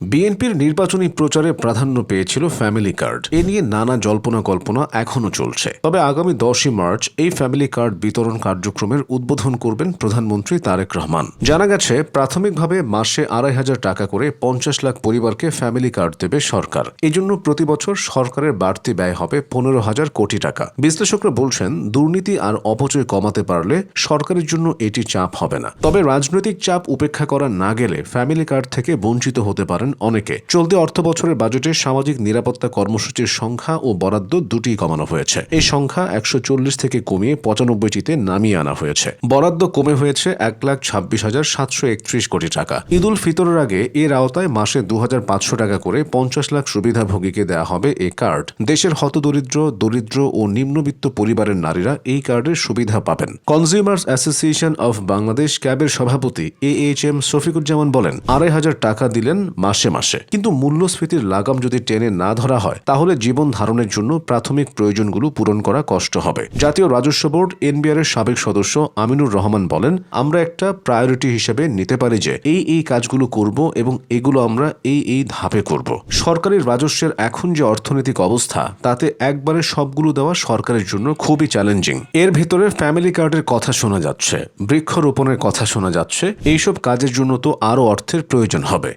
বিএনপির নির্বাচনী প্রচারে প্রাধান্য পেয়েছিল ফ্যামিলি কার্ড। এ নিয়ে নানা জল্পনা কল্পনা এখনও চলছে। তবে আগামী 10ই মার্চ এই ফ্যামিলি কার্ড বিতরণ কার্যক্রমের উদ্বোধন করবেন প্রধানমন্ত্রী তারেক রহমান। জানা গেছে, প্রাথমিকভাবে মাসে 2,500 টাকা করে 50 লাখ পরিবারকে ফ্যামিলি কার্ড দেবে সরকার। এজন্য প্রতি বছর সরকারের বাড়তি ব্যয় হবে 15,000 কোটি টাকা। বিশ্লেষকরা বলছেন, দুর্নীতি আর অপচয় কমাতে পারলে সরকারের জন্য এটি চাপ হবে না। তবে রাজনৈতিক চাপ উপেক্ষা করা না গেলে ফ্যামিলি কার্ড থেকে বঞ্চিত হতে পারেন অনেকে। চলতি অর্থ বছরের বাজেটে সামাজিক নিরাপত্তা কর্মসূচির সংখ্যা ও বরাদ্দ দুটিই কমানো হয়েছে। এই সংখ্যা 140 থেকে কমিয়ে 95টিতে নামিয়ে আনা হয়েছে। বরাদ্দ কমে হয়েছে 1,26,731 কোটি টাকা। ঈদ উল ফিতরের আগে এর আওতায় মাসে 2,500 টাকা করে 50 লাখ সুবিধাভোগীকে দেওয়া হবে এই কার্ড। দেশের হতদরিদ্র, দরিদ্র ও নিম্নবিত্ত পরিবারের নারীরা এই কার্ডের সুবিধা পাবেন। কনজিউমার্স অ্যাসোসিয়েশন অফ বাংলাদেশ ক্যাবের সভাপতি AHM শফিকুজ্জামান বলেন, 2,500 টাকা দিলেন মাসে মাসে, কিন্তু মূল্যস্ফীতির লাগাম যদি টেনে না ধরা হয় তাহলে জীবন ধারণের জন্য প্রাথমিক প্রয়োজনগুলো পূরণ করা কষ্ট হবে। জাতীয় রাজস্ব বোর্ড NBR এর সাবেক সদস্য আমিনুর রহমান বলেন, আমরা একটা প্রায়োরিটি হিসেবে নিতে পারি যে এই কাজগুলো করব এবং এগুলো আমরা এই ধাপে করব। সরকারি রাজস্বের এখন যে অর্থনৈতিক অবস্থা, তাতে একবারে সবগুলো দেওয়া সরকারের জন্য খুবই চ্যালেঞ্জিং। এর ভেতরে ফ্যামিলি কার্ডের কথা শোনা যাচ্ছে, বৃক্ষরোপণের কথা শোনা যাচ্ছে। এইসব কাজের জন্য তো আরও অর্থের প্রয়োজন হবে।